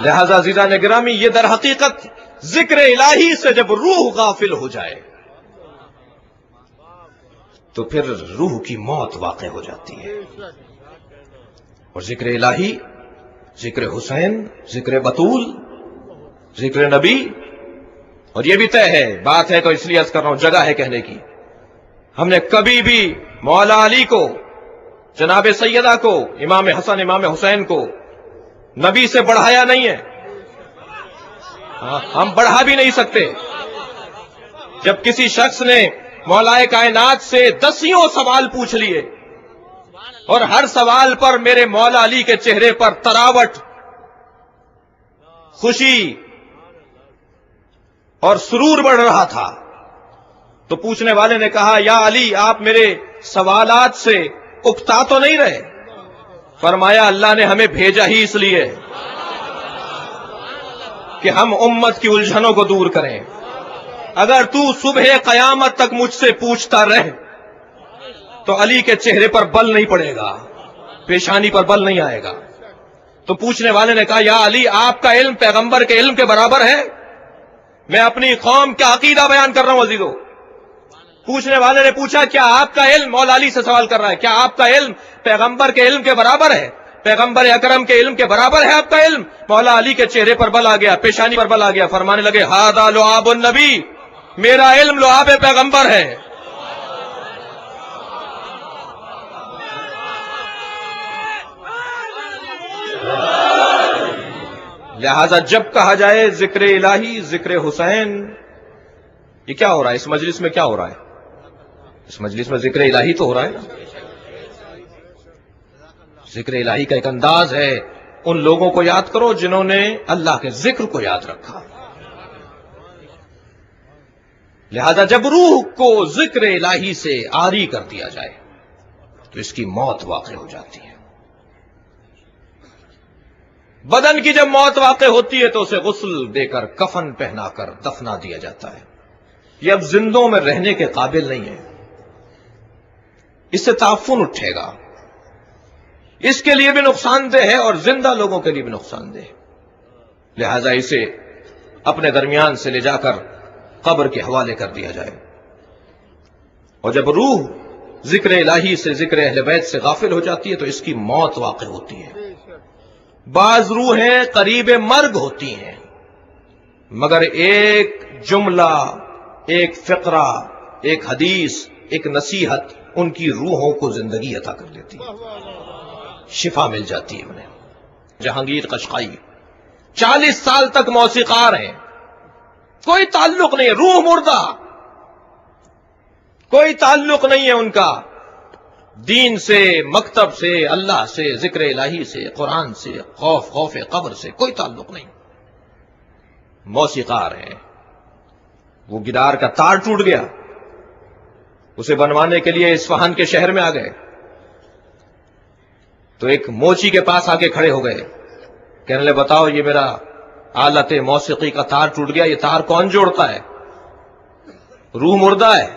لہذا عزیزان گرامی یہ در حقیقت ذکر الہی سے جب روح غافل ہو جائے تو پھر روح کی موت واقع ہو جاتی ہے. اور ذکر الہی، ذکر حسین، ذکر بطول، ذکر نبی، اور یہ بھی طے ہے، بات ہے تو اس لیے عرض کر رہا ہوں، جگہ ہے کہنے کی، ہم نے کبھی بھی مولا علی کو، جناب سیدہ کو، امام حسن امام حسین کو نبی سے بڑھایا نہیں ہے، ہم بڑھا بھی نہیں سکتے. جب کسی شخص نے مولا کائنات سے 10 سوال پوچھ لیے اور ہر سوال پر میرے مولا علی کے چہرے پر تراوٹ، خوشی اور سرور بڑھ رہا تھا، تو پوچھنے والے نے کہا یا علی آپ میرے سوالات سے اکتا تو نہیں رہے؟ فرمایا اللہ نے ہمیں بھیجا ہی اس لیے کہ ہم امت کی الجھنوں کو دور کریں. اگر تو صبح قیامت تک مجھ سے پوچھتا رہ تو علی کے چہرے پر بل نہیں پڑے گا، پیشانی پر بل نہیں آئے گا. تو پوچھنے والے نے کہا یا علی آپ کا علم پیغمبر کے علم کے برابر ہے؟ میں اپنی قوم کا عقیدہ بیان کر رہا ہوں عزیزو. پوچھنے والے نے پوچھا کیا آپ کا علم، مولا علی سے سوال کر رہا ہے، کیا آپ کا علم پیغمبر کے علم کے برابر ہے؟ پیغمبر اکرم کے علم کے برابر ہے آپ کا علم؟ مولا علی کے چہرے پر بل آ گیا، پیشانی پر بل آ گیا، فرمانے لگے ھذا لعاب النبی، میرا علم لعاب پیغمبر ہے. لہذا جب کہا جائے ذکر الہی، ذکر حسین، یہ کیا ہو رہا ہے اس مجلس میں؟ کیا ہو رہا ہے اس مجلس میں؟ ذکر الہی تو ہو رہا ہے نا. ذکر الہی کا ایک انداز ہے، ان لوگوں کو یاد کرو جنہوں نے اللہ کے ذکر کو یاد رکھا. لہذا جب روح کو ذکر الہی سے عاری کر دیا جائے تو اس کی موت واقع ہو جاتی ہے. بدن کی جب موت واقع ہوتی ہے تو اسے غسل دے کر، کفن پہنا کر دفنا دیا جاتا ہے. یہ اب زندوں میں رہنے کے قابل نہیں ہے، اس سے تعفن اٹھے گا، اس کے لیے بھی نقصان دہ ہے اور زندہ لوگوں کے لیے بھی نقصان دہ ہے. لہذا اسے اپنے درمیان سے لے جا کر قبر کے حوالے کر دیا جائے. اور جب روح ذکر الہی سے، ذکر اہل بیت سے غافل ہو جاتی ہے تو اس کی موت واقع ہوتی ہے. بعض روحیں قریب مرگ ہوتی ہیں مگر ایک جملہ، ایک فقرہ، ایک حدیث، ایک نصیحت ان کی روحوں کو زندگی عطا کر دیتی ہے، شفا مل جاتی ہے انہیں. جہانگیر قشقائی 40 سال تک موسیقار ہیں، کوئی تعلق نہیں ہے، روح مردہ، کوئی تعلق نہیں ہے ان کا دین سے، مکتب سے، اللہ سے، ذکر الہی سے، قرآن سے، خوف قبر سے کوئی تعلق نہیں. موسیقار ہیں. وہ گٹار کا تار ٹوٹ گیا، اسے بنوانے کے لیے اصفہان کے شہر میں آ گئے تو ایک موچی کے پاس آ کے کھڑے ہو گئے، کہنے لے بتاؤ یہ میرا آلت موسیقی کا تار ٹوٹ گیا، یہ تار کون جوڑتا ہے؟ روح مردہ ہے.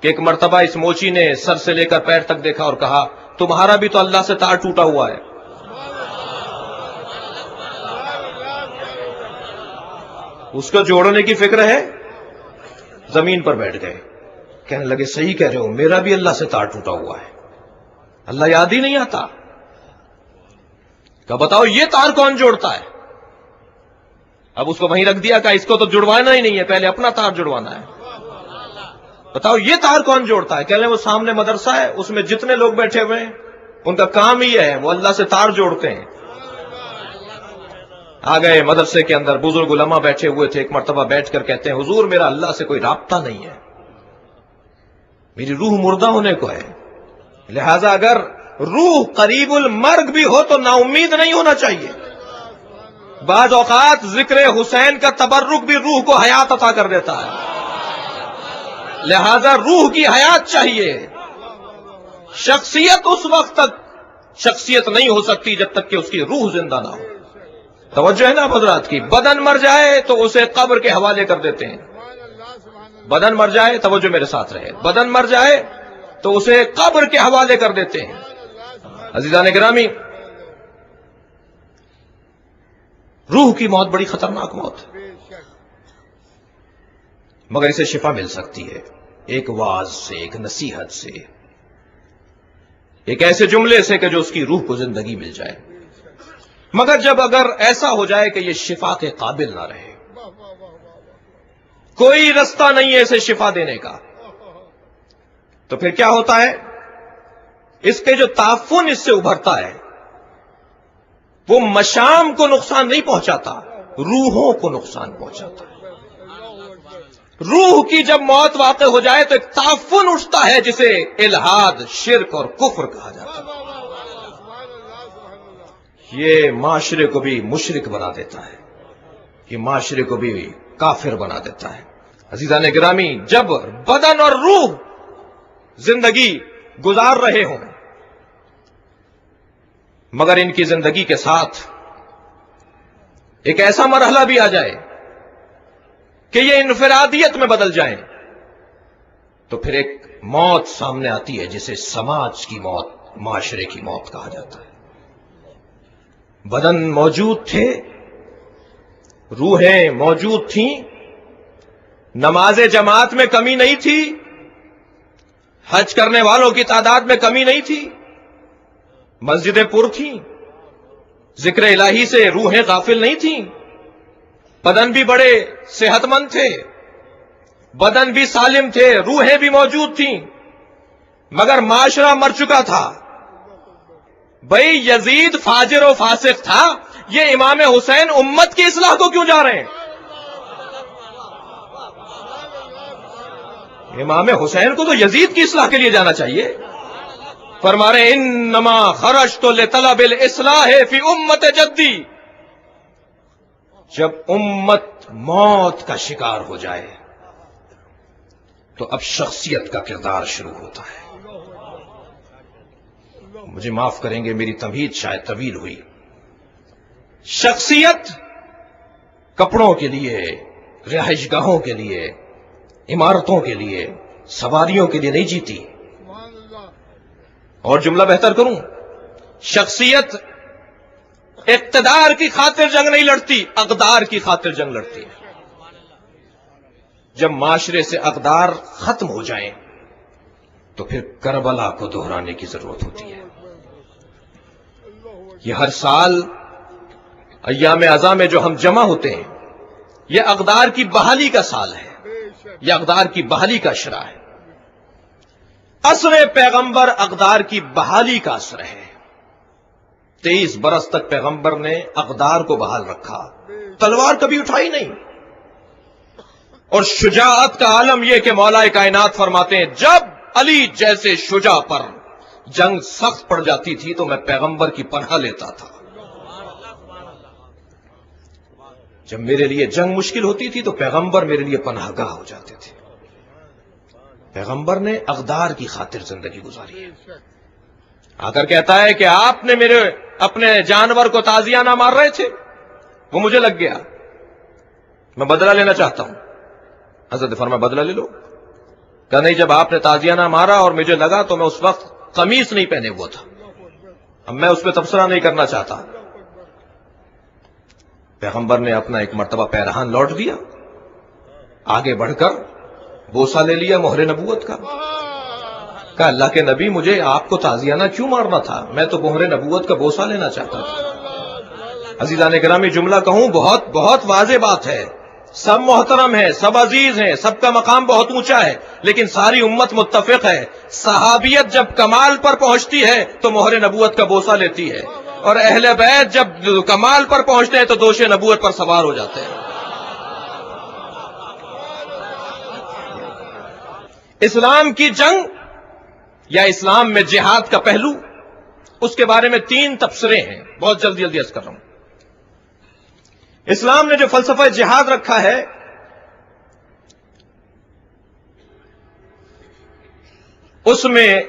کہ ایک مرتبہ اس موچی نے سر سے لے کر پیر تک دیکھا اور کہا تمہارا بھی تو اللہ سے تار ٹوٹا ہوا ہے. اس کو جوڑنے کی فکر ہے، زمین پر بیٹھ گئے، کہنے لگے صحیح کہہ رہے ہو، میرا بھی اللہ سے تار ٹوٹا ہوا ہے، اللہ یاد ہی نہیں آتا. کہ بتاؤ یہ تار کون جوڑتا ہے؟ اب اس کو وہیں رکھ دیا کہ اس کو تو جڑوانا ہی نہیں ہے، پہلے اپنا تار جڑوانا ہے. بتاؤ یہ تار کون جوڑتا ہے؟ کہہ رہے ہیں وہ سامنے مدرسہ ہے، اس میں جتنے لوگ بیٹھے ہوئے ہیں ان کا کام ہی ہے، وہ اللہ سے تار جوڑتے ہیں. آ گئے مدرسے کے اندر، بزرگ علماء بیٹھے ہوئے تھے. ایک مرتبہ بیٹھ کر کہتے ہیں حضور میرا اللہ سے کوئی رابطہ نہیں ہے، میری روح مردہ ہونے کو ہے. لہذا اگر روح قریب المرگ بھی ہو تو نا امید نہیں ہونا چاہیے. بعض اوقات ذکر حسین کا تبرک بھی روح کو حیات عطا کر دیتا ہے. لہذا روح کی حیات چاہیے. شخصیت اس وقت تک شخصیت نہیں ہو سکتی جب تک کہ اس کی روح زندہ نہ ہو. توجہ ہے نا حضرات کی؟ بدن مر جائے تو اسے قبر کے حوالے کر دیتے ہیں. بدن مر جائے، توجہ میرے ساتھ رہے، بدن مر جائے تو اسے قبر کے حوالے کر دیتے ہیں. عزیزان گرامی، روح کی موت بڑی خطرناک موت ہے، مگر اسے شفا مل سکتی ہے ایک واعظ سے، ایک نصیحت سے، ایک ایسے جملے سے کہ جو اس کی روح کو زندگی مل جائے۔ مگر جب اگر ایسا ہو جائے کہ یہ شفا کے قابل نہ رہے، کوئی رستہ نہیں ہے اسے شفا دینے کا، تو پھر کیا ہوتا ہے؟ اس کے جو تعفن اس سے ابھرتا ہے وہ مشام کو نقصان نہیں پہنچاتا، روحوں کو نقصان پہنچاتا ہے۔ روح کی جب موت واقع ہو جائے تو ایک تعفن اٹھتا ہے جسے الحاد، شرک اور کفر کہا جاتا ہے۔ یہ معاشرے کو بھی مشرک بنا دیتا ہے، یہ معاشرے کو بھی کافر بنا دیتا ہے۔ عزیزان گرامی، جب بدن اور روح زندگی گزار رہے ہوں مگر ان کی زندگی کے ساتھ ایک ایسا مرحلہ بھی آ جائے کہ یہ انفرادیت میں بدل جائیں، تو پھر ایک موت سامنے آتی ہے جسے سماج کی موت، معاشرے کی موت کہا جاتا ہے۔ بدن موجود تھے، روحیں موجود تھیں، نماز جماعت میں کمی نہیں تھی، حج کرنے والوں کی تعداد میں کمی نہیں تھی، مسجدیں پر تھیں، ذکر الہی سے روحیں غافل نہیں تھیں، بدن بھی بڑے صحت مند تھے، بدن بھی سالم تھے، روحیں بھی موجود تھیں، مگر معاشرہ مر چکا تھا۔ بھئی یزید فاجر و فاسق تھا، یہ امام حسین امت کی اصلاح کو کیوں جا رہے ہیں؟ امام حسین کو تو یزید کی اصلاح کے لیے جانا چاہیے۔ فرما رہے انما خرجت لطلب الاصلاح فی امت جدی۔ جب امت موت کا شکار ہو جائے تو اب شخصیت کا کردار شروع ہوتا ہے۔ مجھے معاف کریں گے، میری تمہید شاید طویل ہوئی۔ شخصیت کپڑوں کے لیے، رہائش گاہوں کے لیے، عمارتوں کے لیے، سواریوں کے لیے نہیں جیتی۔ اور جملہ بہتر کروں، شخصیت اقتدار کی خاطر جنگ نہیں لڑتی، اقدار کی خاطر جنگ لڑتی ہے۔ جب معاشرے سے اقدار ختم ہو جائیں تو پھر کربلا کو دہرانے کی ضرورت ہوتی ہے۔ یہ ہر سال ایام اعزاں میں جو ہم جمع ہوتے ہیں، یہ اقدار کی بحالی کا سال ہے، یہ اقدار کی بحالی کا اشرا ہے۔ عصر پیغمبر اقدار کی بحالی کا عصر ہے۔ 23 برس تک پیغمبر نے اقدار کو بحال رکھا، تلوار کبھی اٹھائی نہیں۔ اور شجاعت کا عالم یہ کہ مولا کائنات فرماتے ہیں جب علی جیسے شجاع پر جنگ سخت پڑ جاتی تھی تو میں پیغمبر کی پناہ لیتا تھا۔ جب میرے لیے جنگ مشکل ہوتی تھی تو پیغمبر میرے لیے پناہ گاہ ہو جاتے تھے۔ پیغمبر نے اقدار کی خاطر زندگی گزاری ہے۔ آ کر کہتا ہے کہ آپ نے میرے اپنے جانور کو تازیانہ مار رہے تھے، وہ مجھے لگ گیا، میں بدلہ لینا چاہتا ہوں۔ حضرت فرمایا بدلہ لے لو۔ کہ نہیں، جب آپ نے تازیانہ مارا اور مجھے لگا تو میں اس وقت قمیص نہیں پہنے ہوا تھا، اب میں اس پہ تبصرہ نہیں کرنا چاہتا۔ پیغمبر نے اپنا ایک مرتبہ پیرہان لوٹ دیا، آگے بڑھ کر بوسہ لے لیا مہر نبوت کا۔ کہا اللہ کے نبی مجھے آپ کو تازیانہ کیوں مارنا تھا، میں تو مہر نبوت کا بوسہ لینا چاہتا تھا۔ عزیزان گرامی، جملہ کہوں بہت بہت واضح بات ہے، سب محترم ہیں، سب عزیز ہیں، سب کا مقام بہت اونچا ہے، لیکن ساری امت متفق ہے صحابیت جب کمال پر پہنچتی ہے تو مہر نبوت کا بوسہ لیتی ہے، اور اہل بیت جب کمال پر پہنچتے ہیں تو دوش نبوت پر سوار ہو جاتے ہیں۔ اسلام کی جنگ یا اسلام میں جہاد کا پہلو، اس کے بارے میں 3 تبصرے ہیں، بہت جلدی عرض کر رہا ہوں۔ اسلام نے جو فلسفہ جہاد رکھا ہے اس میں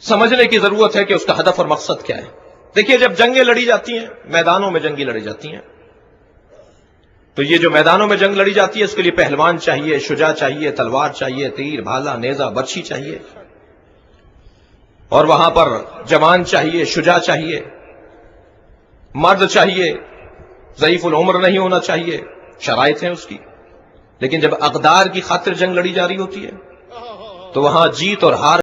سمجھنے کی ضرورت ہے کہ اس کا ہدف اور مقصد کیا ہے۔ دیکھیے جب جنگیں لڑی جاتی ہیں، میدانوں میں جنگیں لڑی جاتی ہیں، تو یہ جو میدانوں میں جنگ لڑی جاتی ہے اس کے لیے پہلوان چاہیے، شجاع چاہیے، تلوار چاہیے، تیر، بھالا، نیزہ، برچھی چاہیے، اور وہاں پر جوان چاہیے، شجاع چاہیے، مرد چاہیے، ضعیف العمر نہیں ہونا چاہیے، شرائط ہیں اس کی، لیکن جب اقدار کی خاطر جنگ لڑی جا رہی ہوتی ہے تو وہاں جیت اور ہار